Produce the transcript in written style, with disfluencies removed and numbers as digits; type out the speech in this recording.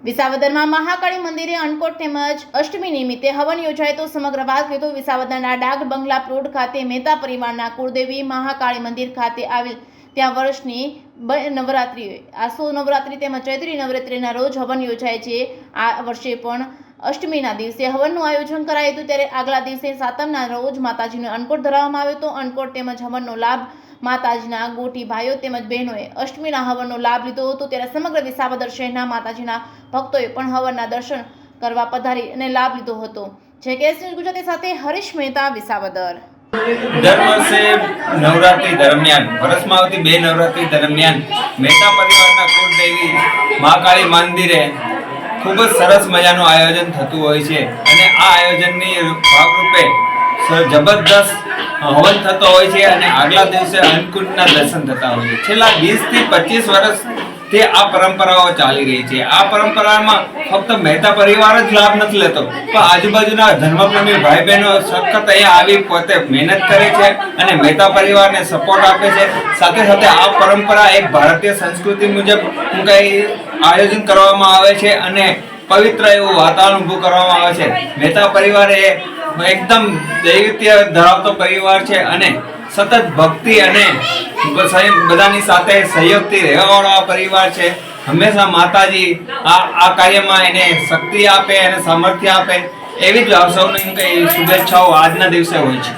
વિસાવદરમાં મહાકાળી મંદિરે અન્નકોટ તેમજ અષ્ટમી નિમિત્તે હવન યોજાય તો સમગ્ર વાત કરીએ તો વિસાવદરના ડાક બંગલા પ્લોટ ખાતે મહેતા પરિવારના કુળદેવી મહાકાળી મંદિર ખાતે આવેલ ત્યાં વર્ષની નવરાત્રિ આસો નવરાત્રિ તેમજ ચૈત્રી નવરાત્રિના રોજ હવન યોજાય છે। આ વર્ષે પણ અષ્ટમીના દિવસે હવનનું આયોજન કરાયું હતું, ત્યારે આગલા દિવસે સાતમના રોજ માતાજીનો અન્નકોટ ધરાવવામાં આવ્યો હતો। અન્નકોટ તેમજ હવનનો લાભ માતાજીના ગોટી ભાઈઓ તેમજ બહેનોએ અષ્ટમીના હવનનો લાભ લીધો હતો, ત્યારે સમગ્ર વિસાવદર શહેરના માતાજીના ભક્તોએ પણ હવનના દર્શન કરવા પધારી અને લાભ લીધો હતો। જે કેસ ન્યૂઝ ગુજરાતી સાથે હરીશ મહેતા, વિસાવદર। દર વર્ષે નવરાત્રી દરમિયાન વર્ષમાં આવતી બે નવરાત્રી દરમિયાન મહેતા પરિવારના કુળદેવી મહાકાળી મંદિરે ખૂબ જ સરસ મજાનું આયોજન થતું હોય છે અને આ આયોજનની ભાગરૂપે જબરદસ્ત હવન થતો હોય છે અને આગલા દિવસે અન્નકૂટના દર્શન થતા હોય છે। છેલ્લા 20 થી 25 વર્ષથી આ પરંપરાઓ ચાલી રહી છે। આ પરંપરામાં ફક્ત મહેતા પરિવાર જ લાભ નથી લેતો, પણ આજુબાજુના ધર્મપ્રેમી ભાઈ બહેનો સખત અહીંયા આવી પોતે મહેનત કરે છે અને મહેતા પરિવારને સપોર્ટ આપે છે। સાથે સાથે આ પરંપરા એક ભારતીય સંસ્કૃતિ મુજબ આયોજન કરવામાં આવે છે અને પવિત્ર એવું વાતાવરણ ઊભું કરવામાં આવે છે। મહેતા પરિવાર એ એકદમ દૈવત્ય ધરાવતો પરિવાર છે અને સતત ભક્તિ અને બધાની સાથે સહયોગથી રહેવાવાળો પરિવાર છે। હંમેશા માતાજી આ કાર્યમાં એને શક્તિ આપે અને સામર્થ્ય આપે એવી જ સૌને શુભેચ્છાઓ આજના દિવસે હોય છે।